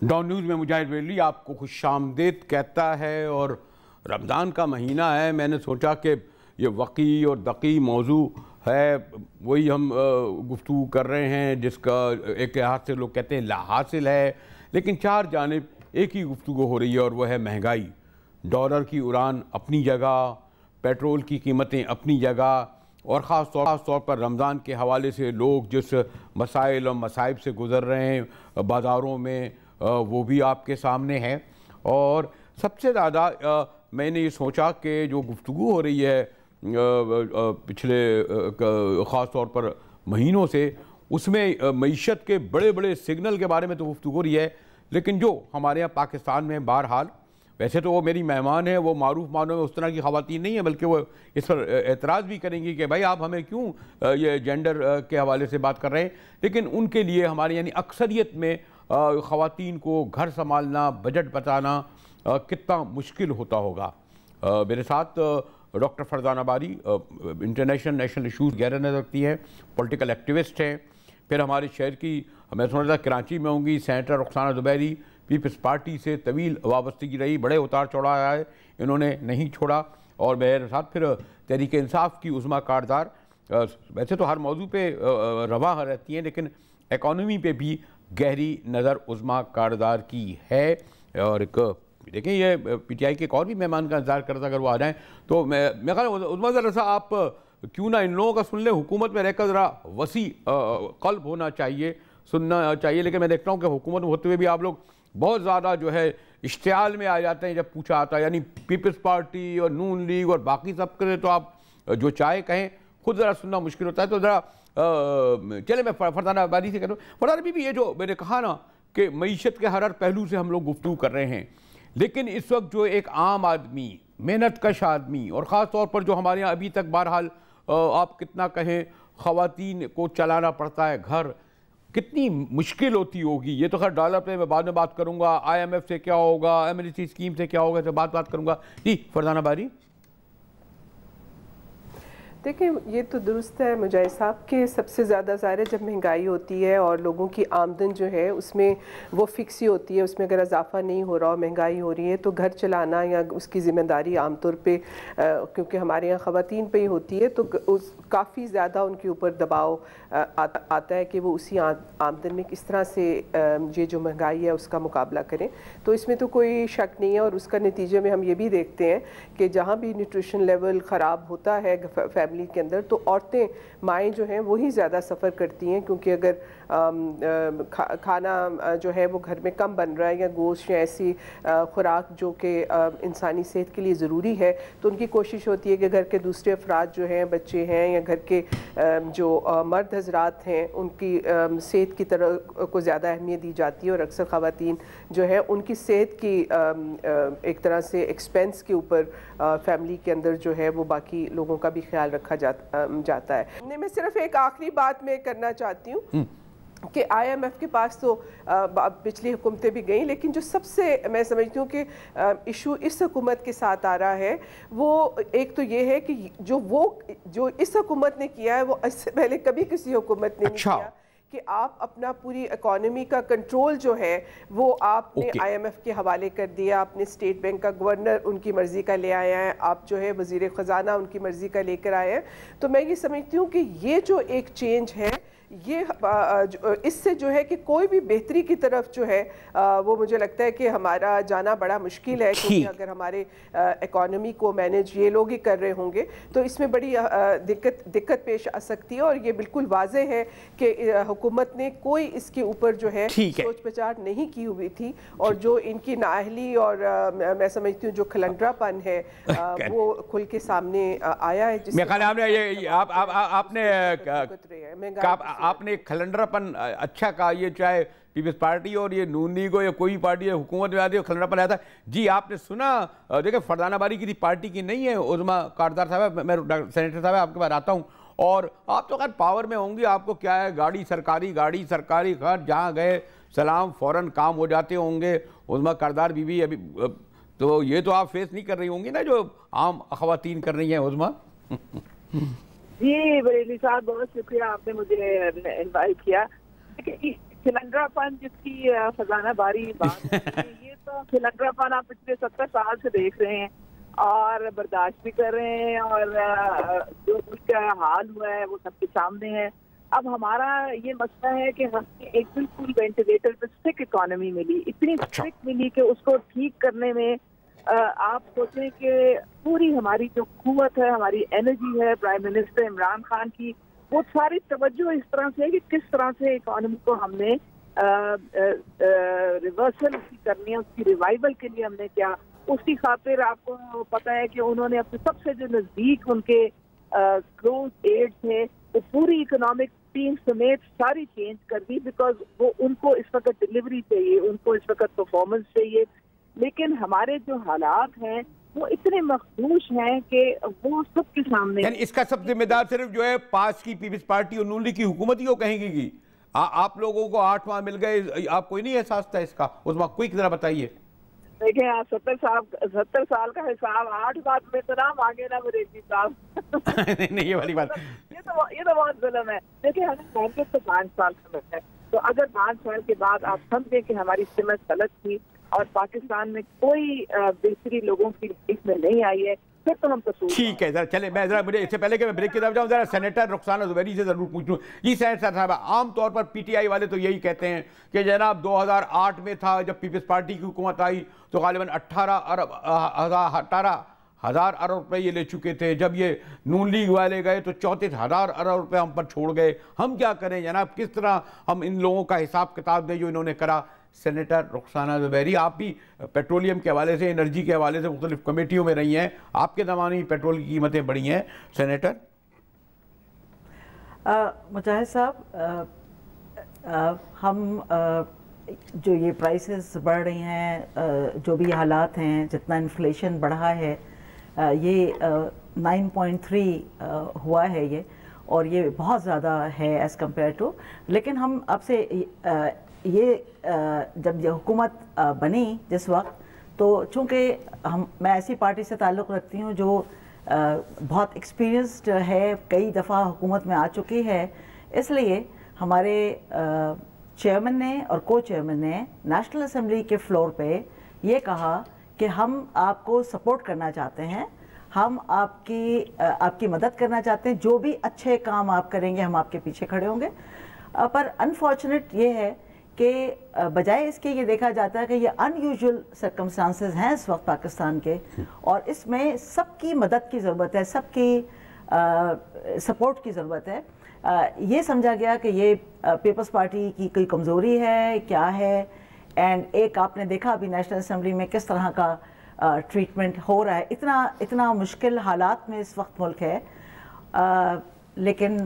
Dawn news میں مجاہد valley آپ کو خوش آمدید کہتا ہے، اور رمضان کا مہینہ ہے۔ میں نے سوچا کہ یہ وقی اور دقی موضوع ہے، وہی ہم گفتگو کر رہے ہیں جس کا ایک لحاظ سے لوگ کہتے ہیں لا حاصل ہے، لیکن چار جانب ایک ہی گفتگو ہو رہی ہے، اور وہ ہے مہنگائی۔ ڈالر کی اڑان اپنی جگہ، پیٹرول کی قیمتیں اپنی جگہ، اور خاص طور پر رمضان کے حوالے سے لوگ جس مسائل اور مصائب سے گزر رہے ہیں بازاروں میں، وہ بھی آپ کے سامنے ہے۔ اور سب سے زیادہ میں نے یہ سوچا کہ جو گفتگو ہو رہی ہے پچھلے خاص طور پر مہینوں سے، اس میں معیشت کے بڑے بڑے سگنل کے بارے میں تو گفتگو ہو رہی ہے، لیکن جو ہمارے یہاں پاکستان میں بہرحال، ویسے تو وہ میری مہمان ہیں، وہ معروف معنوں میں اس طرح کی خواتین نہیں ہیں، بلکہ وہ اس پر اعتراض بھی کریں گی کہ بھائی آپ ہمیں کیوں یہ جینڈر کے حوالے سے بات کر رہے ہیں، لیکن ان کے لیے ہمارے یعنی اکثریت میں خواتین کو گھر سنبھالنا، بجٹ بچانا کتنا مشکل ہوتا ہوگا۔ میرے ساتھ ڈاکٹر فرزانہ باری انٹرنیشنل نیشنل ایشوز گہرا نظر رکھتی ہیں، پولیٹیکل ایکٹیوسٹ ہیں۔ پھر ہمارے شہر کی، میں سمجھ رہا کراچی میں ہوں گی، سینیٹر رخسانہ زبیری، پیپلز پارٹی سے طویل وابستگی رہی، بڑے اتار چڑھاؤ آئے، انہوں نے نہیں چھوڑا۔ اور میرے ساتھ پھر تحریک انصاف کی عظمیٰ کاردار، ویسے تو ہر موضوع پہ رواں رہتی ہیں، لیکن اکانومی پہ بھی گہری نظر عظمیٰ کاردار کی ہے۔ اور ایک دیکھیں، یہ پی ٹی آئی کے ایک اور بھی مہمان کا انتظار کرتا، اگر وہ آ جائیں تو میں خیال عظمیٰ ذرا سا آپ کیوں نہ ان لوگوں کا سن لیں۔ حکومت میں رہ کر ذرا وسیع قلب ہونا چاہیے، سننا چاہیے، لیکن میں دیکھتا ہوں کہ حکومت میں ہوتے ہوئے بھی آپ لوگ بہت زیادہ جو ہے اشتعال میں آ جاتے ہیں جب پوچھا آتا ہے، یعنی پیپلز پارٹی اور نون لیگ اور باقی سب کرے تو آپ جو چاہے کہیں، خود ذرا سننا مشکل ہوتا ہے۔ تو ذرا چلے میں فرزانہ باری سے کہتا ہوں، فرزانہ بھی یہ جو میں نے کہا نا کہ معیشت کے ہر پہلو سے ہم لوگ گفتگو کر رہے ہیں، لیکن اس وقت جو ایک عام آدمی، محنت کش آدمی، اور خاص طور پر جو ہمارے یہاں ابھی تک بہرحال آپ کتنا کہیں خواتین کو چلانا پڑتا ہے گھر، کتنی مشکل ہوتی ہوگی۔ یہ تو خیر ڈالر پہ میں بعد میں بات کروں گا، آئی ایم ایف سے کیا ہوگا، ایمرجنسی اسکیم سے کیا ہوگا، تو بات کروں گا۔ جی فرزانہ باری۔ دیکھیں، یہ تو درست ہے مجاہد صاحب کہ سب سے زیادہ ظاہر ہے جب مہنگائی ہوتی ہے اور لوگوں کی آمدن جو ہے اس میں وہ فکس ہی ہوتی ہے، اس میں اگر اضافہ نہیں ہو رہا، مہنگائی ہو رہی ہے، تو گھر چلانا یا اس کی ذمہ داری عام طور پہ کیونکہ ہمارے یہاں خواتین پہ ہی ہوتی ہے، تو کافی زیادہ ان کے اوپر دباؤ آتا ہے کہ وہ اسی آمدن میں کس طرح سے یہ جو مہنگائی ہے اس کا مقابلہ کریں۔ تو اس میں تو کوئی شک نہیں ہے، اور اس کا نتیجے میں ہم یہ بھی دیکھتے ہیں کہ جہاں بھی نیوٹریشن لیول خراب ہوتا ہے فیملی کے اندر، تو عورتیں، مائیں جو ہیں وہی زیادہ سفر کرتی ہیں، کیونکہ اگر کھانا جو ہے وہ گھر میں کم بن رہا ہے یا گوشت یا ایسی خوراک جو کہ انسانی صحت کے لیے ضروری ہے، تو ان کی کوشش ہوتی ہے کہ گھر کے دوسرے افراد جو ہیں، بچے ہیں یا گھر کے جو مرد حضرات ہیں، ان کی صحت کی طرح کو زیادہ اہمیت دی جاتی ہے، اور اکثر خواتین جو ہے ان کی صحت کی ایک طرح سے ایکسپینس کے اوپر فیملی کے اندر جو ہے وہ باقی لوگوں کا بھی خیال رکھا جاتا ہے۔ میں صرف ایک آخری بات میں کرنا چاہتی ہوں کہ آئی ایم ایف کے پاس تو پچھلی حکومتیں بھی گئیں، لیکن جو سب سے میں سمجھتی ہوں کہ ایشو اس حکومت کے ساتھ آ رہا ہے، وہ ایک تو یہ ہے کہ جو اس حکومت نے کیا ہے وہ اس سے پہلے کبھی کسی حکومت نے نہیں کیا، کہ آپ اپنا پوری اکانومی کا کنٹرول جو ہے وہ آپ نے آئی ایم ایف کے حوالے کر دیا۔ آپ نے اسٹیٹ بینک کا گورنر ان کی مرضی کا لے آیا ہے، آپ جو ہے وزیر خزانہ ان کی مرضی کا لے کر آئے ہیں۔ تو میں یہ سمجھتی ہوں کہ یہ جو ایک چینج ہے، یہ اس سے جو ہے کہ کوئی بھی بہتری کی طرف جو ہے وہ مجھے لگتا ہے کہ ہمارا جانا بڑا مشکل ہے، کیونکہ اگر ہمارے اکانومی کو مینیج یہ لوگ ہی کر رہے ہوں گے تو اس میں بڑی دقت پیش آ سکتی ہے، اور یہ بالکل واضح ہے کہ حکومت نے کوئی اس کے اوپر جو ہے سوچ بچار نہیں کی ہوئی تھی، اور جو ان کی نااہلی اور میں سمجھتی ہوں جو کھلنڈرا پن ہے وہ کھل کے سامنے آیا ہے۔ میرے خیال آپ نے کھلنڈرا پن اچھا کہا، یہ چاہے پیپلز پارٹی اور یہ نون لیگ ہو یا کوئی پارٹی حکومت میں آتی ہے، کھلنڈرا پن آتا ہے۔ جی آپ نے سنا، دیکھیں فرزانہ باری کی پارٹی کی نہیں ہے عظمیٰ کاردار صاحب، میں سینیٹر صاحب آپ کے پاس آتا ہوں، اور آپ تو خیر پاور میں ہوں گی، آپ کو کیا ہے، گاڑی سرکاری خیر جہاں گئے سلام فوراً کام ہو جاتے ہوں گے، عظمیٰ کاردار بھی ابھی تو یہ تو آپ فیس نہیں کر رہی ہوں گی نا جو عام خواتین کر رہی ہیں عظمیٰ؟ جی بریلی صاحب، بہت شکریہ آپ نے مجھے انوائٹ کیا۔ کھلنڈرا پن جس کی خزانہ باری بات ہے، یہ تو کھلنڈرا پن آپ پچھلے 70 سال سے دیکھ رہے ہیں اور برداشت بھی کر رہے ہیں، اور جو ملک کا حال ہوا ہے وہ سب کے سامنے ہے. اب ہمارا یہ مسئلہ ہے کہ ہمیں ایک بالکل وینٹیلیٹر پہ اسٹرک اکانومی ملی، اتنی اسٹرک ملی کہ اس کو ٹھیک کرنے میں آپ سوچیں کہ پوری ہماری جو قوت ہے، ہماری انرجی ہے پرائم منسٹر عمران خان کی، وہ ساری توجہ اس طرح سے ہے کہ کس طرح سے اکانومی کو ہم نے ریورسل کرنی ہے، اس کی ریوائول کے لیے ہم نے کیا. اس کی خاطر آپ کو پتہ ہے کہ انہوں نے اپنے سب سے جو نزدیک ان کے کلوز ایڈ تھے وہ پوری اکنامک ٹیم سمیت ساری چینج کر دی، بیکاز وہ ان کو اس وقت ڈلیوری چاہیے، ان کو اس وقت پرفارمنس چاہیے. لیکن ہمارے جو حالات ہیں وہ اتنے مخدوش ہیں کہ وہ سب کے سامنے، یعنی اس کا سب ذمہ دار صرف جو ہے پاس کی پیپلز پارٹی اور نون لیگ کی حکومت ہی وہ کہیں گی کہ آپ لوگوں کو 8 ماہ مل گئے، آپ کوئی نہیں احساس تھا اس کا؟ اس وقت کوئی ذرا بتائیے. دیکھیں آپ 70 سال کا حساب 8 بات میں تو نہ مانگے نا ریزی صاحب. نہیں یہ والی بات، یہ تو بہت ظلم ہے. دیکھیں ہمیں کانگریس تو 5 سال سمجھ ہے، تو اگر 5 سال کے بعد آپ سمجھیں کہ ہماری سمت غلط تھی اور پاکستان میں کوئی بہتری لوگوں کی لائف میں نہیں آئی ہے، پھر تو ہم قصور. ٹھیک ہے، ذرا چلیں میں ذرا مجھے اس سے پہلے کہ میں بریک کی طرف جاؤں ذرا سینیٹر رخسانہ زبیری سے ضرور پوچھوں. یہ سینیٹر صاحب عام طور پر پی ٹی آئی والے تو یہی کہتے ہیں کہ جناب 2008 میں تھا جب پیپلز پارٹی کی حکومت آئی تو غالباً 18,000 ارب روپے یہ لے چکے تھے، جب یہ نون لیگ والے گئے تو 34,000 ارب روپے ہم پر چھوڑ گئے. ہم کیا کریں جناب، کس طرح ہم ان لوگوں کا حساب کتاب دیں جو انہوں نے کرا؟ سینیٹر رخسانہ زبیری، آپ بھی پیٹرولیم کے حوالے سے، انرجی کے حوالے سے مختلف کمیٹیوں میں رہی ہیں، آپ کے زمانے میں پیٹرول کی قیمتیں بڑھی ہیں. سینیٹر مجاہد صاحب، ہم جو یہ پرائسز بڑھ رہی ہیں، جو بھی حالات ہیں، جتنا انفلیشن بڑھا ہے، یہ 9.3 ہوا ہے یہ، اور یہ بہت زیادہ ہے ایز کمپیئر ٹو. لیکن ہم اب سے یہ جب یہ حکومت بنی جس وقت، تو چونکہ میں ایسی پارٹی سے تعلق رکھتی ہوں جو بہت ایکسپیرینسڈ ہے، کئی دفعہ حکومت میں آ چکی ہے، اس لیے ہمارے چیئرمین نے اور کو چیئرمین نے نیشنل اسمبلی کے فلور پہ یہ کہا کہ ہم آپ کو سپورٹ کرنا چاہتے ہیں، ہم آپ کی مدد کرنا چاہتے ہیں، جو بھی اچھے کام آپ کریں گے ہم آپ کے پیچھے کھڑے ہوں گے. پر انفارچونیٹ یہ ہے کہ بجائے اس کے یہ دیکھا جاتا ہے کہ یہ ان یوزول سرکمسٹانسز ہیں اس وقت پاکستان کے، اور اس میں سب کی مدد کی ضرورت ہے، سب کی سپورٹ کی ضرورت ہے. یہ سمجھا گیا کہ یہ پیپلز پارٹی کی کوئی کمزوری ہے، کیا ہے. اینڈ ایک آپ نے دیکھا ابھی نیشنل اسمبلی میں کس طرح کا ٹریٹمنٹ ہو رہا ہے، اتنا مشکل حالات میں اس وقت ملک ہے. لیکن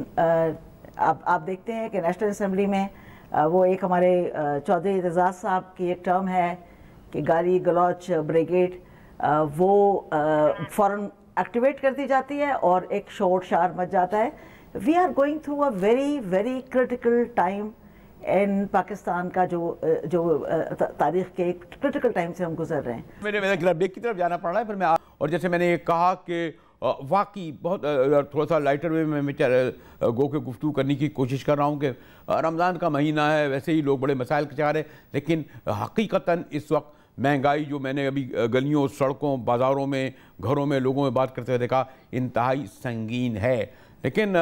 آپ دیکھتے ہیں کہ نیشنل اسمبلی میں وہ ایک ہمارے چودھری اعتزاز صاحب کی ایک ٹرم ہے کہ گالی گلوچ بریگیڈ، وہ فوراً ایکٹیویٹ کر دی جاتی ہے اور ایک شور شار مچ جاتا ہے. We are going through a very very critical time in Pakistan کا، جو تاریخ کے ایک کرٹیکل ٹائم سے ہم گزر رہے ہیں. میرے بریک کی طرف جانا پڑ رہا ہے، پھر میں اور جیسے میں نے یہ کہا کہ واقعی بہت تھوڑا سا لائٹر وے میں گو کے گفتگو کرنے کی کوشش کر رہا ہوں کہ رمضان کا مہینہ ہے، ویسے ہی لوگ بڑے مسائل کے شکار ہیں، لیکن حقیقتاً اس وقت مہنگائی جو میں نے ابھی گلیوں، سڑکوں، بازاروں میں، گھروں میں لوگوں میں بات کرتے ہوئے دیکھا، انتہائی سنگین ہے. لیکن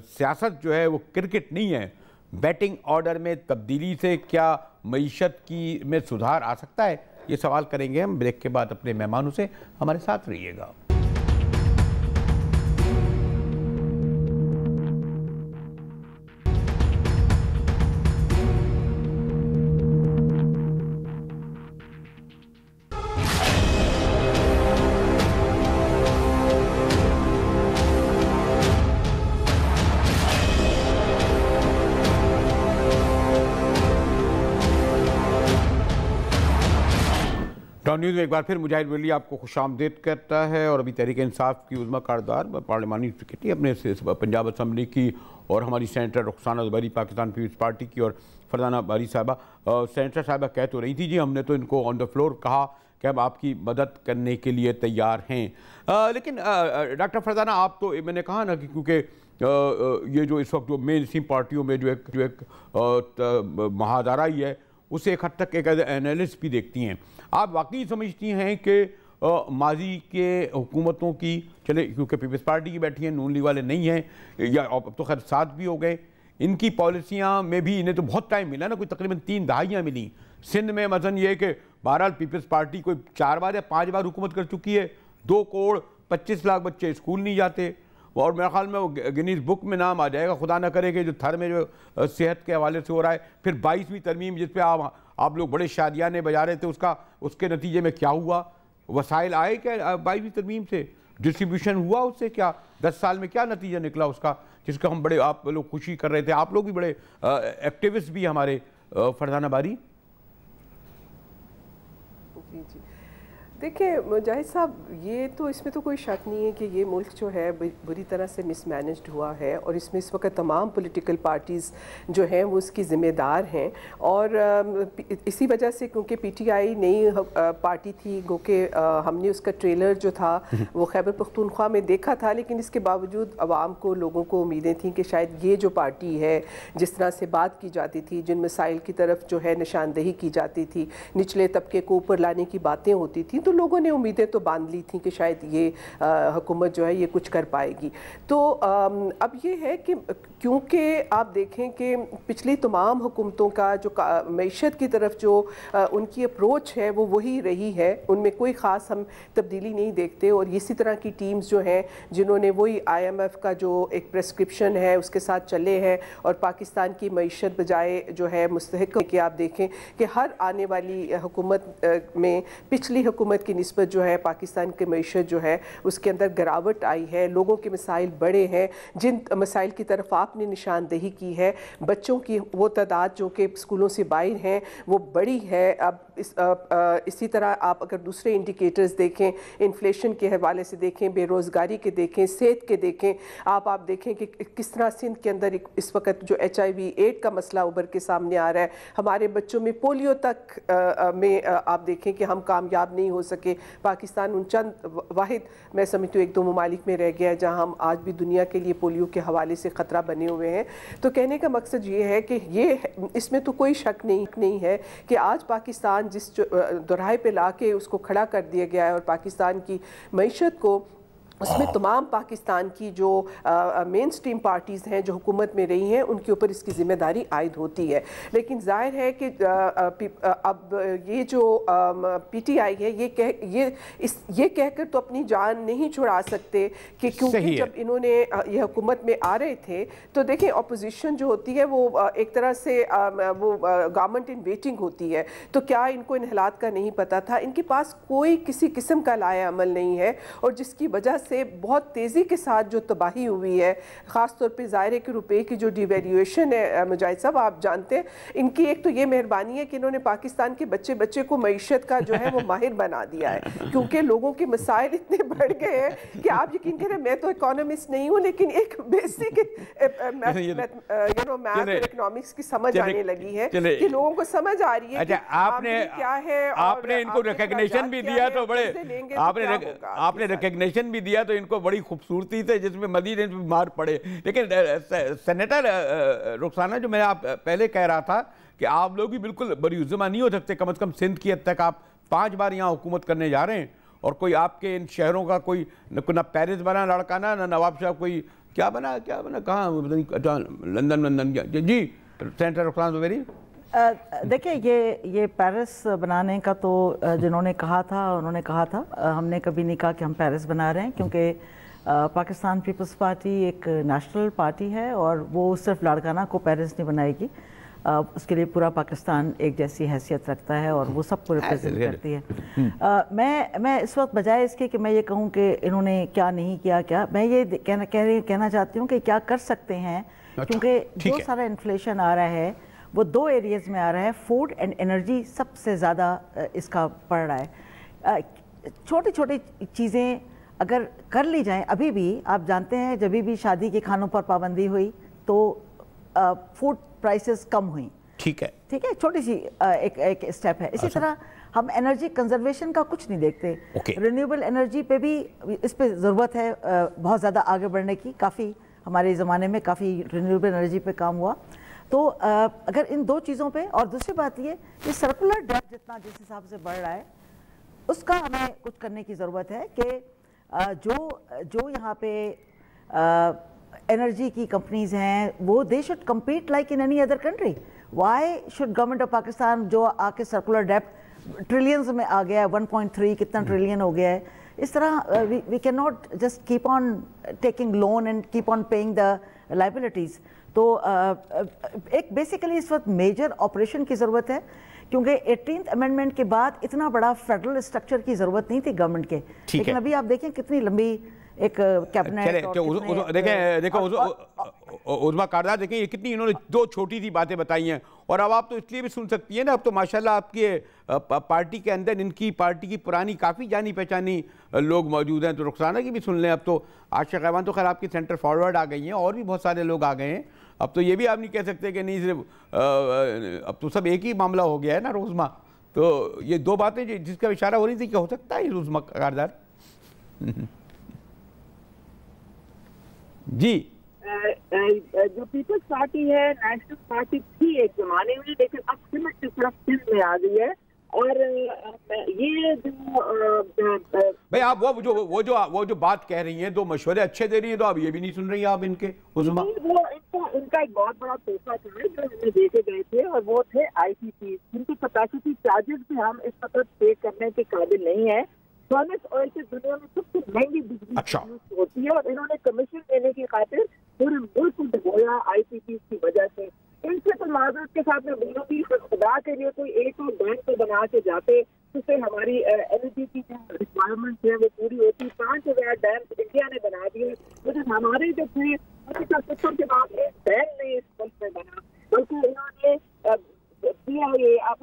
سیاست جو ہے وہ کرکٹ نہیں ہے. بیٹنگ آرڈر میں تبدیلی سے کیا معیشت میں سدھار آ سکتا ہے؟ یہ سوال کریں گے ہم بریک کے بعد اپنے مہمانوں سے. ہمارے ساتھ رہیے گا. ٹاؤن نیوز میں ایک بار پھر مجاہد ولی آپ کو خوش آمدید کرتا ہے. اور ابھی تحریک انصاف کی عظمیٰ کاردار پارلیمانی سیکرٹری اپنے پنجاب اسمبلی کی، اور ہماری سینیٹر رخسانہ زبیری پاکستان پیپلز پارٹی کی، اور فرزانہ باری صاحبہ. سینیٹر صاحبہ کہہ تو رہی تھی جی ہم نے تو ان کو آن دا فلور کہا کہ ہم آپ کی مدد کرنے کے لیے تیار ہیں. لیکن ڈاکٹر فرزانہ آپ تو میں نے کہا نا کہ کیونکہ یہ جو اس وقت جو مین اسٹریم پارٹیوں میں جو ایک مہادارائی ہے اسے ایک حد تک ایک اینالسٹ بھی دیکھتی ہیں. آپ واقعی سمجھتی ہیں کہ ماضی کے حکومتوں کی چلے کیونکہ پیپلز پارٹی کی بیٹھی ہیں نون لیگ والے نہیں ہیں یا اب تو خیر 7 بھی ہو گئے ان کی پالیسیاں میں بھی انہیں تو بہت ٹائم ملا نا کوئی تقریباً 3 دہائیاں ملیں. سندھ میں مثلا یہ کہ بہرحال پیپلز پارٹی کوئی 4 بار یا 5 بار حکومت کر چکی ہے 2 کروڑ 25 لاکھ بچے اسکول نہیں جاتے اور میرے خیال میں وہ گنیز بک میں نام آ جائے گا خدا نہ کرے کہ جو تھر میں جو صحت کے حوالے سے ہو رہا ہے. پھر 22ویں ترمیم جس پہ آپ لوگ بڑے شادیانے بجا رہے تھے اس کے نتیجے میں کیا ہوا وسائل آئے کیا 22ویں ترمیم سے ڈسٹریبیوشن ہوا اس سے کیا 10 سال میں کیا نتیجہ نکلا اس کا جس کا ہم بڑے آپ لوگ خوشی کر رہے تھے آپ لوگ بھی بڑے ایکٹیوسٹ بھی ہمارے فرزانہ باری. جی دیکھیں مجاہد صاحب یہ تو اس میں تو کوئی شک نہیں ہے کہ یہ ملک جو ہے بری طرح سے مس مینجڈ ہوا ہے اور اس میں اس وقت تمام پولیٹیکل پارٹیز جو ہیں وہ اس کی ذمہ دار ہیں اور اسی وجہ سے کیونکہ پی ٹی آئی نئی پارٹی تھی گو کہ ہم نے اس کا ٹریلر جو تھا وہ خیبر پختونخوا میں دیکھا تھا لیکن اس کے باوجود عوام کو لوگوں کو امیدیں تھیں کہ شاید یہ جو پارٹی ہے جس طرح سے بات کی جاتی تھی جن مسائل کی طرف جو ہے نشاندہی کی جاتی تھی نچلے طبقے کو اوپر لانے کی باتیں ہوتی تھیں تو لوگوں نے امیدیں تو باندھ لی تھیں کہ شاید یہ حکومت جو ہے یہ کچھ کر پائے گی. تو اب یہ ہے کہ کیونکہ آپ دیکھیں کہ پچھلی تمام حکومتوں کا جو معیشت کی طرف جو ان کی اپروچ ہے وہ وہی رہی ہے ان میں کوئی خاص ہم تبدیلی نہیں دیکھتے اور اسی طرح کی ٹیمز جو ہیں جنہوں نے وہی IMF کا جو ایک پریسکرپشن ہے اس کے ساتھ چلے ہیں اور پاکستان کی معیشت بجائے جو ہے مستحق کہ آپ دیکھیں کہ ہر آنے والی حکومت میں پچھلی حکومت کی نسبت جو ہے پاکستان کی معیشت جو ہے اس کے اندر گراوٹ آئی ہے لوگوں کے مسائل بڑے ہیں جن مسائل کی طرف آپ نے نشاندہی کی ہے بچوں کی وہ تعداد جو کہ اسکولوں سے باہر ہیں وہ بڑی ہے. اب اسی طرح آپ اگر دوسرے انڈیکیٹرز دیکھیں انفلیشن کے حوالے سے دیکھیں بے روزگاری کے دیکھیں صحت کے دیکھیں آپ دیکھیں کہ کس طرح سندھ کے اندر اس وقت جو HIV AIDS کا مسئلہ ابھر کے سامنے آ رہا ہے ہمارے بچوں میں پولیو تک میں آپ دیکھیں کہ ہم کامیاب نہیں ہو سکے. پاکستان ان چند واحد میں سمجھتی ہوں 1-2 ممالک میں رہ گیا ہے جہاں ہم آج بھی دنیا کے لیے پولیو کے حوالے سے خطرہ بنے ہوئے ہیں. تو کہنے کا مقصد یہ ہے کہ یہ اس میں تو کوئی شک نہیں ہے کہ آج پاکستان جس دوراہے پہ لا کے اس کو کھڑا کر دیا گیا ہے اور پاکستان کی معیشت کو اس میں تمام پاکستان کی جو مین سٹریم پارٹیز ہیں جو حکومت میں رہی ہیں ان کے اوپر اس کی ذمہ داری عائد ہوتی ہے. لیکن ظاہر ہے کہ اب یہ جو پی ٹی آئی ہے یہ کہہ کر تو اپنی جان نہیں چھڑا سکتے کہ کیونکہ جب انہوں نے یہ حکومت میں آ رہے تھے تو دیکھیں اپوزیشن جو ہوتی ہے وہ ایک طرح سے وہ گورنمنٹ ان ویٹنگ ہوتی ہے تو کیا ان کو ان حالات کا نہیں پتہ تھا. ان کے پاس کوئی کسی قسم کا لائحہ عمل نہیں ہے اور جس کی وجہ سے بہت تیزی کے ساتھ جو تباہی ہوئی ہے خاص طور پہ ظاہر ہے کہ روپے کی جو ڈیویلیویشن ہے مجاہد صاحب آپ جانتے ہیں ان کی ایک تو یہ مہربانی ہے کہ انہوں نے پاکستان کے بچے کو معیشت کا جو ہے وہ ماہر بنا دیا ہے کیونکہ لوگوں کے مسائل اتنے بڑھ گئے ہیں کہ آپ یقین کریں میں تو اکانومسٹ نہیں ہوں لیکن ایک بیسک میتھ اور اکنامکس کی سمجھ آنے لگی ہے کہ لوگوں کو سمجھ آ رہی ہے کہ کیا ہے. آپ نے ان کو ریکگنیشن بھی دیا تو بڑے آپ نے ریکگنیشن بھی دیا تو ان کو بڑی خوبصورتی سے جس میں مزید ان پہ مار پڑے. لیکن سینیٹر رخسانہ جو میں آپ پہلے کہہ رہا تھا کہ آپ لوگ بھی بالکل بری عظمہ نہیں ہو سکتے کم از کم سندھ کی حد تک آپ 5 بار یہاں حکومت کرنے جا رہے ہیں اور کوئی آپ کے ان شہروں کا کوئی نہ پیرس بنا لڑکا نہ نواب شاہ کوئی کیا بنا کہاں لندن جی سینیٹر رخسانہ ویری دیکھیں یہ پیرس بنانے کا تو جنہوں نے کہا تھا انہوں نے کہا تھا ہم نے کبھی نہیں کہا کہ ہم پیرس بنا رہے ہیں کیونکہ پاکستان پیپلز پارٹی ایک نیشنل پارٹی ہے اور وہ صرف لاڑکانہ کو پیرس نہیں بنائے گی اس کے لیے پورا پاکستان ایک جیسی حیثیت رکھتا ہے اور وہ سب کو ریپرزینٹ کرتی ہے. میں اس وقت بجائے اس کے کہ میں یہ کہوں کہ انہوں نے کیا نہیں کیا میں یہ کہنا چاہتی ہوں کہ کیا کر سکتے ہیں کیونکہ جو سارا انفلیشن آ رہا ہے وہ 2 ایریاز میں آ رہا ہے. فوڈ اینڈ انرجی سب سے زیادہ اس کا پڑ رہا ہے. چھوٹی چھوٹی چیزیں اگر کر لی جائیں ابھی بھی آپ جانتے ہیں جب بھی شادی کے کھانوں پر پابندی ہوئی تو فوڈ پرائسز کم ہوئیں. ٹھیک ہے چھوٹی سی ایک اسٹیپ ہے. اسی طرح ہم انرجی کنزرویشن کا کچھ نہیں دیکھتے. رینیویبل انرجی پہ بھی اس پہ ضرورت ہے بہت زیادہ آگے بڑھنے کی. کافی ہمارے زمانے میں کافی رینیویبل انرجی پہ کام ہوا. تو اگر ان دو چیزوں پہ, اور دوسری بات یہ کہ سرکولر ڈیٹ جتنا جس حساب سے بڑھ رہا ہے اس کا ہمیں کچھ کرنے کی ضرورت ہے کہ جو یہاں پہ انرجی کی کمپنیز ہیں وہ they should compete like in any other country. Why should government of Pakistan جو آ کے سرکولر ڈیپٹ ٹریلینز میں آ گیا ہے, 1.3 کتنا ٹریلین ہو گیا ہے, اس طرح we can not just keep on taking loan and keep on paying the liabilities. تو ایک بیسیکلی اس وقت میجر آپریشن کی ضرورت ہے, کیونکہ 18th امینڈمنٹ کے بعد اتنا بڑا فیڈرل اسٹرکچر کی ضرورت نہیں تھی گورنمنٹ کے. لیکن ابھی آپ دیکھیں کتنی لمبی ایک کیبنٹ. دیکھیں عظمیٰ کاردار, دیکھیں یہ کتنی انہوں نے دو چھوٹی سی باتیں بتائی ہیں, اور اب آپ تو اس لیے بھی سن سکتی ہیں نا, اب تو ماشاءاللہ آپ کی پارٹی کے اندر ان کی پارٹی کی پرانی کافی جانی پہچانی لوگ موجود ہیں. تو رخسانہ کی بھی سن لیں. اب تو عاشق ایوان تو خیر آپ کی سینٹر فارورڈ آ گئی ہیں, اور بھی بہت سارے لوگ آ گئے ہیں. اب تو یہ بھی آپ نہیں کہہ سکتے کہ نہیں صرف اب تو سب ایک ہی معاملہ ہو گیا ہے نا عظمیٰ. تو یہ دو باتیں جس کا اشارہ ہو رہی تھی کہ ہو سکتا ہے عظمیٰ کاردار. جی جو پیپلز پارٹی ہے نیشنل پارٹی تھی ایک زمانے میں, لیکن اب سمٹ کی طرف سندھ میں آ گئی ہے. اور یہ جو بھائی آپ وہ جو بات کہہ رہی ہیں, دو مشورے اچھے دے رہی ہیں, تو آپ یہ بھی نہیں سن رہی ہیں آپ ان کے عظمیٰ. ان کا ایک بہت بڑا تحفہ تھا جو ہمیں دیکھے گئے تھے, اور وہ تھے IPP جن کی کیپیسٹی چارجز بھی ہم اس وقت پے کرنے کے قابل نہیں ہیں. فرنس آئل سے دنیا میں سب سے مہنگی بجلی یوز ہوتی ہے, اور انہوں نے کمیشن دینے کی خاطر پورے ملک کو ڈبویا IPP کی وجہ سے. ان سے تو معذرت کے ساتھ میں بولوں گی, خدا کے لیے کوئی ایک اور ڈیم کو بنا کے جاتے جس سے ہماری انرجی کی جو ریکوائرمنٹ ہے وہ پوری ہوتی. 5000 ڈیم انڈیا نے بنا دیے, لیکن ہمارے جو تھے 1970 کے بعد ایک ڈیم نہیں اس ملک میں بنا, بلکہ انہوں نے دیا یہ آپ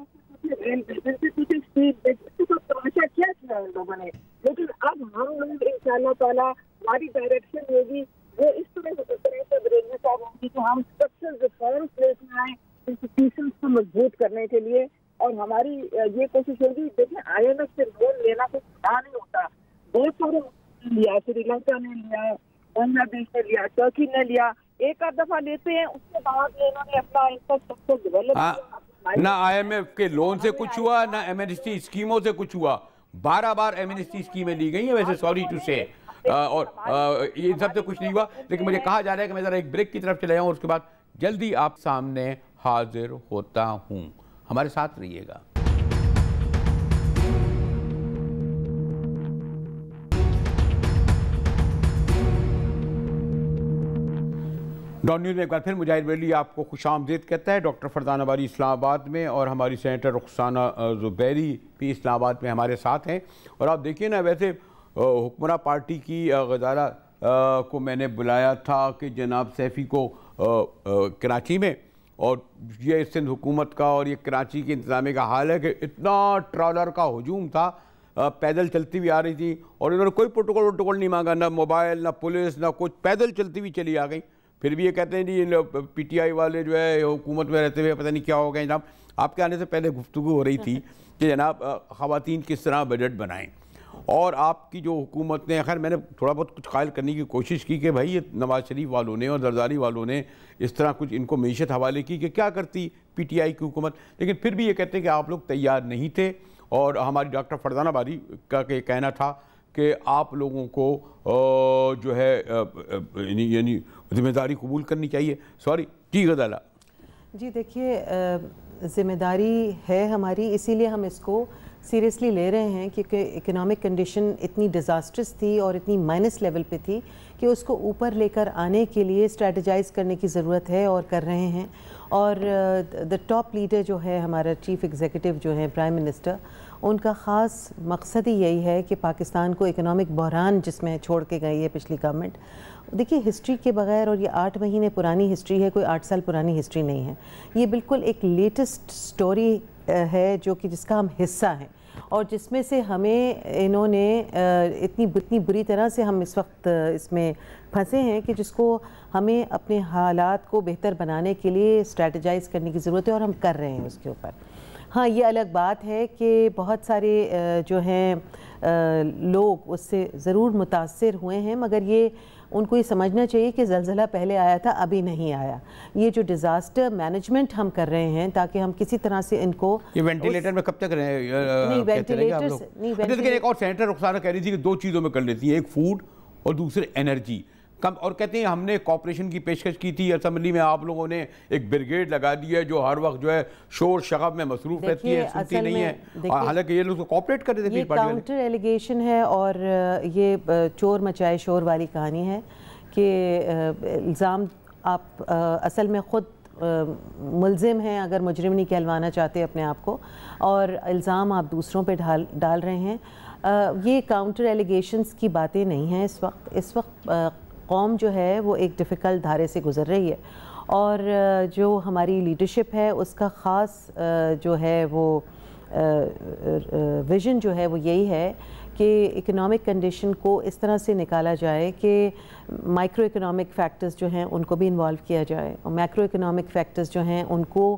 تماشا کیا کیا ان لوگوں نے. لیکن اب ہم لوگ ان شاء اللہ تعالیٰ ہماری ڈائریکشن ہوگی وہ اس طرح سے بریلوی صاحب ہوگی کہ ہم اسٹرکچرل ریفارمس لے کے آئیں انسٹیٹیوشنس کو مضبوط کرنے کے لیے. اور ہماری یہ کوشش ہوگی, دیکھیں IMF سے لون لینا کوئی گناہ نہیں ہوتا. بہت سارے لیا, سری لنکا نے لیا, بنگلہ دیش نے لیا, ٹرکی نے لیا, ایک آدھ دفعہ لیتے ہیں, اس کے بعد انہوں نے اپنا انفراسٹرکچر ڈیولپ کیا. نہ IMF کے لون سے کچھ ہوا, نہ ایمنسٹی اسکیموں سے کچھ ہوا. 12 بار ایمنسٹی اسکیمیں لی گئی ہیں ویسے, سوری ٹو سے, اور یہ سب سے کچھ نہیں ہوا. لیکن مجھے کہا جا رہا ہے کہ میں ذرا ایک بریک کی طرف چلے جاؤں, اور اس کے بعد جلدی آپ سامنے حاضر ہوتا ہوں. ہمارے ساتھ رہیے گا. ڈان نیوز میں ایک بار پھر مجاہد بریلوی آپ کو خوش آمدید کہتا ہے. ڈاکٹر فرزانہ باری اسلام آباد میں, اور ہماری سینیٹر رخسانہ زبیری بھی اسلام آباد میں ہمارے ساتھ ہیں. اور آپ دیکھیے نا, ویسے حکمراں پارٹی کی غزالہ کو میں نے بلایا تھا کہ جناب سیفی کو کراچی میں, اور یہ سندھ حکومت کا اور یہ کراچی کے انتظامیہ کا حال ہے کہ اتنا ٹرالر کا ہجوم تھا, پیدل چلتی ہوئی آ رہی تھی, اور انہوں نے کوئی پروٹوکول نہیں مانگا, نہ موبائل, نہ پولیس, نہ کچھ, پیدل چلتی ہوئی چلی آ گئی. پھر بھی یہ کہتے ہیں جی PTI والے جو ہے حکومت میں رہتے ہوئے پتہ نہیں کیا ہو گئے. جناب آپ کے آنے سے پہلے گفتگو ہو رہی تھی کہ جناب خواتین کس طرح بجٹ بنائیں, اور آپ کی جو حکومت نے, خیر میں نے تھوڑا بہت کچھ قائل کرنے کی کوشش کی کہ بھائی یہ نواز شریف والوں نے اور زرداری والوں نے اس طرح کچھ ان کو معیشت حوالے کی کہ کیا کرتی PTI کی حکومت. لیکن پھر بھی یہ کہتے ہیں کہ آپ لوگ تیار نہیں تھے, اور ہماری ڈاکٹر فرزانہ باری کا کہنا تھا کہ آپ لوگوں کو جو ہے یعنی ذمہ داری قبول کرنی چاہیے. سوری جی غزالہ. جی دیکھیے, ذمہ داری ہے ہماری, اسی لیے ہم اس کو سیریسلی لے رہے ہیں, کیونکہ اکنامک کنڈیشن اتنی ڈیزاسٹرس تھی اور اتنی مائنس لیول پہ تھی کہ اس کو اوپر لے کر آنے کے لیے اسٹریٹجائز کرنے کی ضرورت ہے, اور کر رہے ہیں. اور دا ٹاپ لیڈر جو ہے ہمارا چیف ایگزیکٹو جو ہے پرائم منسٹر, ان کا خاص مقصد ہی یہی ہے کہ پاکستان کو اکنامک بحران جس میں چھوڑ کے گئی ہے پچھلی گورنمنٹ. دیکھیے ہسٹری کے بغیر, اور یہ 8 مہینے پرانی ہسٹری ہے, کوئی 8 سال پرانی ہسٹری نہیں ہے, یہ بالکل ایک لیٹسٹ سٹوری ہے جو کہ جس کا ہم حصہ ہیں, اور جس میں سے ہمیں انہوں نے اتنی بری طرح سے ہم اس وقت اس میں پھنسے ہیں کہ جس کو ہمیں اپنے حالات کو بہتر بنانے کے لیے اسٹریٹجائز کرنے کی ضرورت ہے, اور ہم کر رہے ہیں اس کے اوپر. ہاں یہ الگ بات ہے کہ بہت سارے جو ہیں لوگ اس سے ضرور متاثر ہوئے ہیں، مگر یہ ان کو یہ سمجھنا چاہیے کہ زلزلہ پہلے آیا تھا، ابھی نہیں آیا. یہ جو ڈیزاسٹر مینجمنٹ ہم کر رہے ہیں تاکہ ہم کسی طرح سے ان کو یہ وینٹیلیٹر میں کب تک رہے نہیں وینٹیلیٹر لیکن ایک اور سینیٹر رخسانہ کہہ رہی تھی کہ 2 چیزوں میں کر لیتی ہیں، ایک فوڈ اور دوسرے انرجی کم، اور کہتے ہیں ہم نے کوآپریشن کی پیشکش کی تھی اسمبلی میں، آپ لوگوں نے ایک بریگیڈ لگا دی ہے جو ہر وقت جو ہے شور شغب میں مصروف رہتی ہے، سنتی نہیں ہے، اور حالانکہ یہ لوگ کوآپریٹ کر رہے تھے. یہ کاؤنٹر ایلیگیشن ہے اور یہ چور مچائے شور والی کہانی ہے کہ الزام آپ اصل میں خود ملزم ہیں اگر مجرم نہیں کہلوانا چاہتے اپنے آپ کو، اور الزام آپ دوسروں پہ ڈال رہے ہیں. یہ کاؤنٹر ایلیگیشنز کی باتیں نہیں ہیں. اس وقت قوم جو ہے وہ ایک ڈیفیکلٹ دھارے سے گزر رہی ہے، اور جو ہماری لیڈرشپ ہے اس کا خاص جو ہے وہ ویژن جو ہے وہ یہی ہے کہ اکنامک کنڈیشن کو اس طرح سے نکالا جائے کہ مائکرو اکنامک فیکٹرز جو ہیں ان کو بھی انوالو کیا جائے، اور میکرو اکنامک فیکٹرز جو ہیں ان کو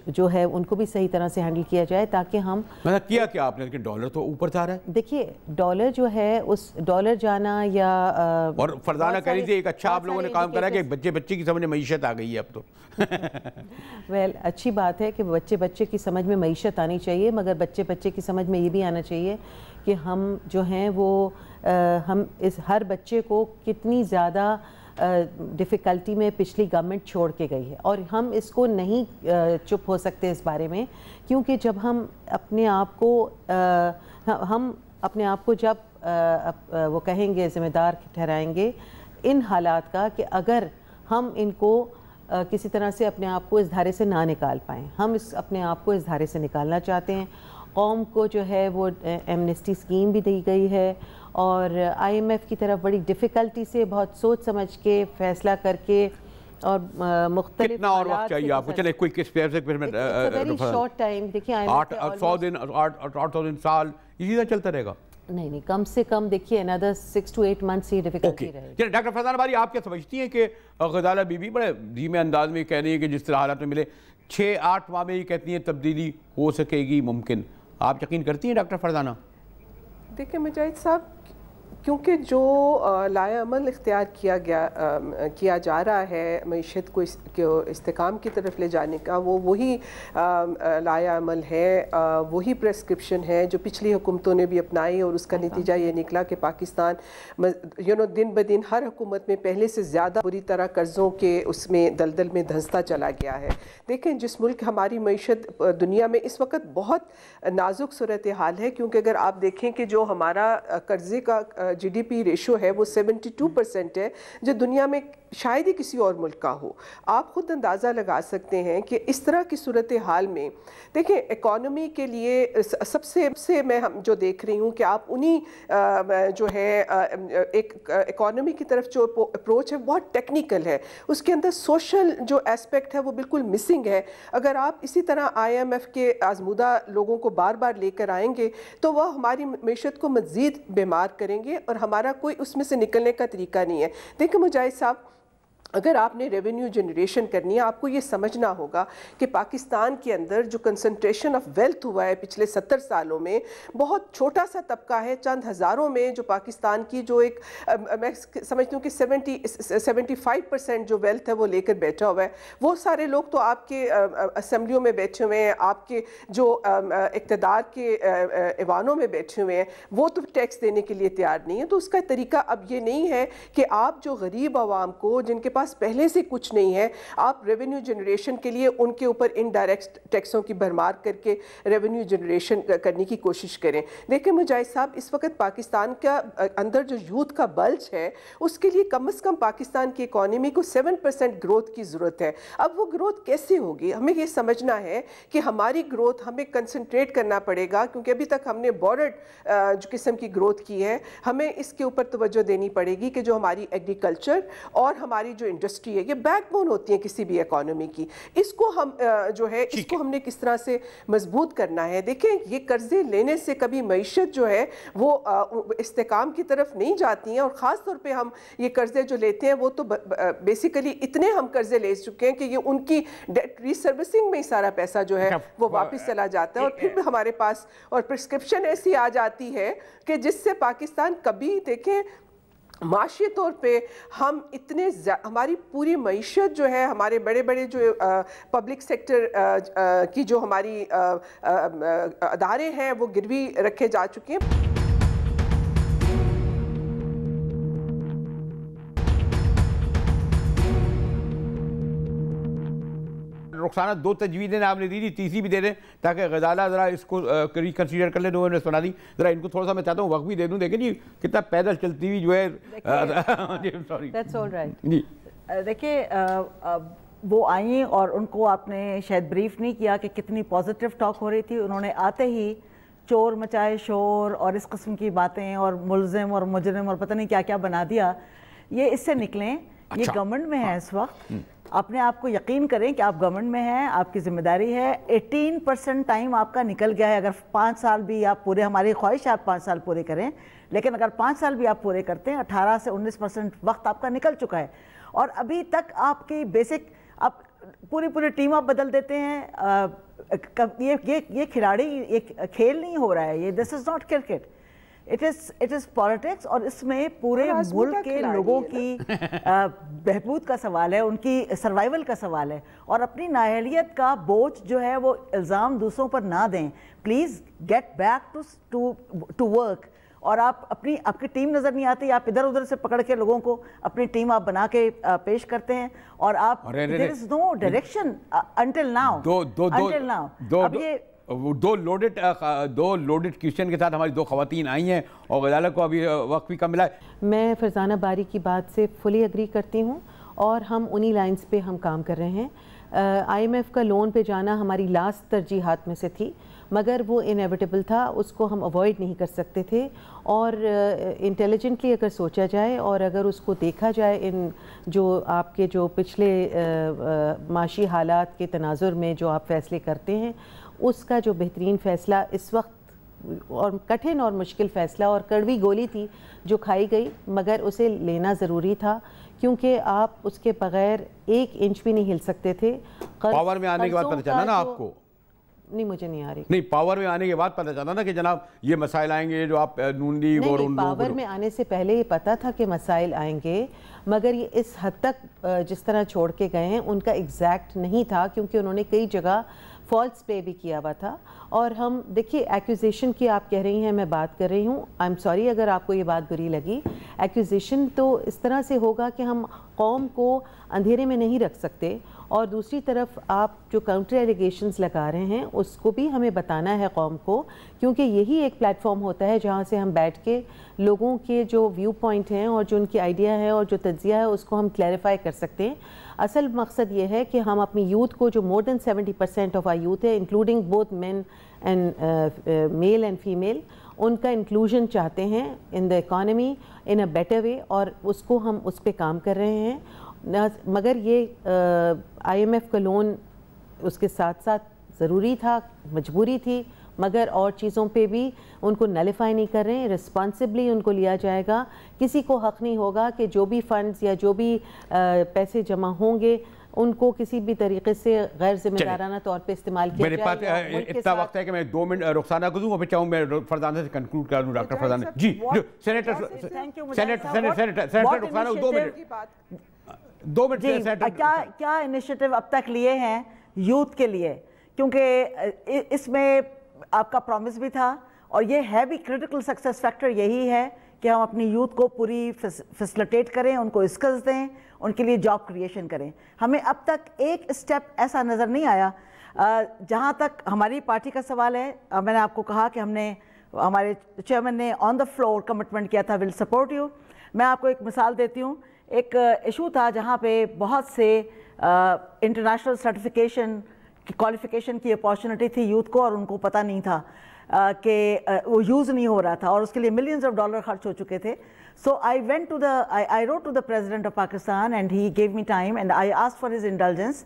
جو ہے ان کو بھی صحیح طرح سے ہینڈل کیا جائے تاکہ ہم کیا کیا آپ نے. لیکن ڈالر تو اوپر جا رہا ہے. دیکھیے ڈالر جو ہے اس ڈالر جانا یا اور فرزانہ کہہ رہی تھی ایک اچھا آپ لوگوں نے کام کرا کہ بچے کی سمجھ میں معیشت آ گئی ہے اب تو. ویل اچھی بات ہے کہ بچے کی سمجھ میں معیشت آنی چاہیے، مگر بچے کی سمجھ میں یہ بھی آنا چاہیے کہ ہم جو ہیں وہ ہم اس ہر بچے کو کتنی زیادہ ڈیفیکلٹی میں پچھلی گورنمنٹ چھوڑ کے گئی ہے، اور ہم اس کو نہیں چپ ہو سکتے اس بارے میں، کیونکہ جب ہم اپنے آپ کو جب وہ کہیں گے ذمہ دار ٹھہرائیں گے ان حالات کا کہ اگر ہم ان کو کسی طرح سے اپنے آپ کو اس دھارے سے نہ نکال پائیں. ہم اپنے آپ کو اس دھارے سے نکالنا چاہتے ہیں. قوم کو جو ہے وہ ایمنسٹی اسکیم بھی دی گئی ہے، اور آئی ایم ایف کی طرف بڑی ڈیفیکلٹی سے بہت سوچ سمجھ کے فیصلہ کر کے اور مختلف کتنا اور وقت چاہیے آپ کو؟ چلے کوئی کس پیسے پھر میں ویری شارٹ ٹائم. دیکھیں 800 دن 800 سال اسی طرح چلتا رہے گا. نہیں کم سے کم دیکھیے another 6 to 8 months یہ ڈیفیکلٹی رہے. چلے ڈاکٹر فرزانہ باری آپ کیا سمجھتی ہیں کہ غزالہ بی بی بڑے دھیمے انداز میں کہہ رہی ہے کہ جس طرح حالات میں ملے 6-8 ماہ میں یہ کہتی ہیں تبدیلی ہو سکے گی ممکن، آپ یقین کرتی ہیں ڈاکٹر فرزانہ؟ دیکھیں مجاہد صاحب، کیونکہ جو لائے عمل اختیار کیا جا رہا ہے معیشت کو استحکام کی طرف لے جانے کا، وہ وہی لائے عمل ہے، وہی پریسکرپشن ہے جو پچھلی حکومتوں نے بھی اپنائی، اور اس کا نتیجہ یہ نکلا کہ پاکستان دن بدن ہر حکومت میں پہلے سے زیادہ بری طرح قرضوں کے اس میں دلدل میں دھنستا چلا گیا ہے. دیکھیں جس ملک ہماری معیشت دنیا میں اس وقت بہت نازک صورتحال ہے، کیونکہ اگر آپ دیکھیں کہ جو ہمارا قرضے کا جی ڈی پی ریشو ہے وہ 72% ہے، جو دنیا میں شاید ہی کسی اور ملک کا ہو. آپ خود اندازہ لگا سکتے ہیں کہ اس طرح کی صورتحال میں دیکھیں اکانومی کے لیے سب سے میں جو دیکھ رہی ہوں کہ آپ انہی جو ہے ایک اکانومی کی طرف جو اپروچ ہے بہت ٹیکنیکل ہے، اس کے اندر سوشل جو ایسپیکٹ ہے وہ بالکل مسنگ ہے. اگر آپ اسی طرح آئی ایم ایف کے آزمودہ لوگوں کو بار بار لے کر آئیں گے تو وہ ہماری معیشت کو مزید بیمار کریں گے، اور ہمارا کوئی اس میں سے نکلنے کا طریقہ نہیں ہے. دیکھیں مجاہد صاحب، اگر آپ نے ریونیو جنریشن کرنی ہے آپ کو یہ سمجھنا ہوگا کہ پاکستان کے اندر جو کنسنٹریشن آف ویلتھ ہوا ہے پچھلے 70 سالوں میں، بہت چھوٹا سا طبقہ ہے، چند ہزاروں میں، جو پاکستان کی جو ایک میں سمجھتی ہوں کہ 75% جو ویلتھ ہے وہ لے کر بیٹھا ہوا ہے. وہ سارے لوگ تو آپ کے اسمبلیوں میں بیٹھے ہوئے ہیں، آپ کے جو اقتدار کے ایوانوں میں بیٹھے ہوئے ہیں، وہ تو ٹیکس دینے کے لیے تیار نہیں ہے. تو اس کا طریقہ اب یہ نہیں ہے کہ آپ جو غریب عوام کو جن کے پاس پہلے سے کچھ نہیں ہے، آپ ریونیو جنریشن کے لیے ان کے اوپر انڈائریکٹ ٹیکسوں کی بھرمار کر کے ریونیو جنریشن کرنے کی کوشش کریں. دیکھیں مجاہد صاحب، اس وقت پاکستان کا اندر جو یوتھ کا بلج ہے اس کے لیے کم از کم پاکستان کی اکانومی کو 7% گروتھ کی ضرورت ہے. اب وہ گروتھ کیسے ہوگی؟ ہمیں یہ سمجھنا ہے کہ ہماری گروتھ ہمیں کنسنٹریٹ کرنا پڑے گا، کیونکہ ابھی تک ہم نے بارڈرڈ قسم کی گروتھ کی ہے. ہمیں اس کے اوپر توجہ دینی پڑے گی کہ جو ہماری ایگریکلچر اور ہماری جو انڈسٹری ہے یہ بیک بون ہوتی ہیں کسی بھی اکانومی کی. اس کو ہم جو ہے اس کو ہم نے کس طرح سے مضبوط کرنا ہے. دیکھیں یہ قرضے لینے سے کبھی معیشت جو ہے وہ استحکام کی طرف نہیں جاتی ہیں, اور خاص طور پہ ہم یہ قرضے جو لیتے ہیں وہ تو بیسیکلی اتنے ہم قرضے لے چکے ہیں کہ یہ ان کی ڈیٹ ری سروسنگ میں ہی سارا پیسہ جو ہے وہ واپس چلا جاتا ہے, اور پھر بھی ہمارے پاس اور پرسکرپشن ایسی آ جاتی ہے کہ جس سے پاکستان کبھی دیکھیں معاشی طور پہ ہم اتنے ہماری پوری معیشت جو ہے ہمارے بڑے بڑے جو پبلک سیکٹر کی جو ہماری ادارے ہیں وہ گروی رکھے جا چکے ہیں. رخسانہ دو تجویزیں آپ نے دی تھی, تیسری بھی دے دیں تاکہ غزالہ ذرا اس کو ریکنسیڈر کر لیں. دو نے سنا دی, ذرا ان کو تھوڑا سا میں چاہتا ہوں وقت بھی دے دوں. دیکھیں جی کتنا پیدل چلتی ہوئی جو ہے. جی دیکھیے وہ آئیں اور ان کو آپ نے شاید بریف نہیں کیا کہ کتنی پازیٹیو ٹاک ہو رہی تھی. انہوں نے آتے ہی چور مچائے شور اور اس قسم کی باتیں اور ملزم اور مجرم اور پتہ نہیں کیا کیا بنا دیا. یہ اس سے نکلیں, یہ گورنمنٹ میں ہے اس وقت. اپنے آپ کو یقین کریں کہ آپ گورنمنٹ میں ہیں, آپ کی ذمہ داری ہے. 18% ٹائم آپ کا نکل گیا ہے. اگر 5 سال بھی آپ پورے, ہماری خواہش ہے آپ 5 سال پورے کریں, لیکن اگر 5 سال بھی آپ پورے کرتے ہیں 18 سے 19% وقت آپ کا نکل چکا ہے. اور ابھی تک آپ کی بیسک آپ پوری ٹیم آپ بدل دیتے ہیں. یہ کھلاڑی ایک کھیل نہیں ہو رہا ہے, یہ this is not cricket, it is politics. اور اس میں پورے ملک کے لوگوں کی بہبود کا سوال ہے, ان کی سروائیول کا سوال ہے. اور اپنی نااہلیت کا بوجھ جو ہے وہ الزام دوسروں پر نہ دیں. Please get back to work. اور آپ کی ٹیم نظر نہیں آتی, آپ ادھر ادھر سے پکڑ کے لوگوں کو اپنی ٹیم آپ بنا کے پیش کرتے ہیں, اور آپ there is no direction until now. اب یہ دو لوڈڈ کویشچن کے ساتھ ہماری 2 خواتین آئی ہیں اور غزالہ کو ابھی وقت بھی کم ملا ہے. میں فرزانہ باری کی بات سے فلی اگری کرتی ہوں, اور ہم انہی لائنز پہ ہم کام کر رہے ہیں. آئی ایم ایف کا لون پہ جانا ہماری لاسٹ ترجیحات میں سے تھی, مگر وہ انیویٹیبل تھا, اس کو ہم اوائڈ نہیں کر سکتے تھے. اور انٹیلیجنٹلی اگر سوچا جائے اور اگر اس کو دیکھا جائے ان جو آپ کے جو پچھلے معاشی حالات کے تناظر میں جو آپ فیصلے کرتے ہیں, اس کا جو بہترین فیصلہ اس وقت اور کٹھن اور مشکل فیصلہ اور کڑوی گولی تھی جو کھائی گئی, مگر اسے لینا ضروری تھا, کیونکہ آپ اس کے بغیر 1 انچ بھی نہیں ہل سکتے تھے. پاور میں آنے کے بعد پتہ چلا نا آپ کو؟ نہیں, مجھے نہیں آ رہی. نہیں, پاور میں آنے کے بعد پتہ چلا نا کہ جناب یہ مسائل آئیں گے جو آپ نون لیگ اور ان لوگوں. پاور میں آنے سے پہلے یہ پتا تھا کہ مسائل آئیں گے, مگر یہ اس حد تک جس طرح چھوڑ کے گئے ہیں ان کا ایگزیکٹ نہیں تھا, کیونکہ انہوں نے کئی جگہ فالس پلے بھی کیا ہوا تھا. اور ہم دیکھیے ایکوزیشن کی آپ کہہ رہی ہیں, میں بات کر رہی ہوں, آئی ایم سوری اگر آپ کو یہ بات بری لگی. ایکوزیشن تو اس طرح سے ہوگا کہ ہم قوم کو اندھیرے میں نہیں رکھ سکتے, اور دوسری طرف آپ جو کاؤنٹر ایلیگیشنز لگا رہے ہیں اس کو بھی ہمیں بتانا ہے قوم کو, کیونکہ یہی ایک پلیٹ فارم ہوتا ہے جہاں سے ہم بیٹھ کے لوگوں کے جو ویو پوائنٹ ہیں اور جو ان کی آئیڈیا ہے اور جو تجزیہ ہے اس کو ہم کلیریفائی کر سکتے ہیں. اصل مقصد یہ ہے کہ ہم اپنی یوتھ کو, جو more than 70% of our youth ہے, including both men and male and female, ان کا انکلوژن چاہتے ہیں ان the economy in a better way, اور اس کو ہم اس پہ کام کر رہے ہیں. مگر یہ آئی ایم ایف کا لون اس کے ساتھ ساتھ ضروری تھا, مجبوری تھی, مگر اور چیزوں پہ بھی ان کو نلیفائی نہیں کر رہے ہیں. رسپانسبلی ان کو لیا جائے گا. کسی کو حق نہیں ہوگا کہ جو بھی فنڈز یا جو بھی پیسے جمع ہوں گے ان کو کسی بھی طریقے سے غیر ذمہ دارانہ طور پہ استعمال کیا جائے. میرے پاس اتنا وقت ہے کہ میں 2 منٹ رخسانہ کو دوں, اور پھر چاہوں میں فرزانہ سے کنکلوڈ کر دوں. ڈاکٹر فرزانہ جی, سینیٹر رخسانہ 2 منٹ. کیا انیشیٹو اب تک لیے ہیں یوتھ کے لیے, کیونکہ اس میں آپ کا پرومس بھی تھا, اور یہ ہے بھی کرٹیکل سکسیس فیکٹر یہی ہے کہ ہم اپنی یوتھ کو پوری فیسلٹیٹ کریں, ان کو اسکلز دیں, ان کے لیے جاب کریشن کریں. ہمیں اب تک ایک اسٹیپ ایسا نظر نہیں آیا. جہاں تک ہماری پارٹی کا سوال ہے, میں نے آپ کو کہا کہ ہم نے, ہمارے چیئرمین نے آن دا فلور کمٹمنٹ کیا تھا, ول سپورٹ یو. میں آپ کو ایک مثال دیتی ہوں. ایک ایشو تھا جہاں پہ بہت سے انٹرنیشنل سرٹیفکیشن کوالیفیکیشن کی اپارچونٹی تھی یوتھ کو, اور ان کو پتہ نہیں تھا کہ وہ یوز نہیں ہو رہا تھا, اور اس کے لیے ملینز آف ڈالر خرچ ہو چکے تھے. So I went to I wrote to the President of Pakistan and he gave me time and I asked for his indulgence.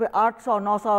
800-900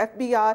FBR,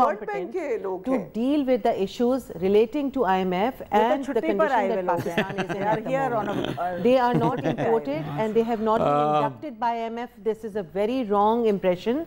competent to deal with the issues relating to IMF and the condition that Pakistan is in at the moment. They are not imported and they have not been inducted by IMF. This is a very wrong impression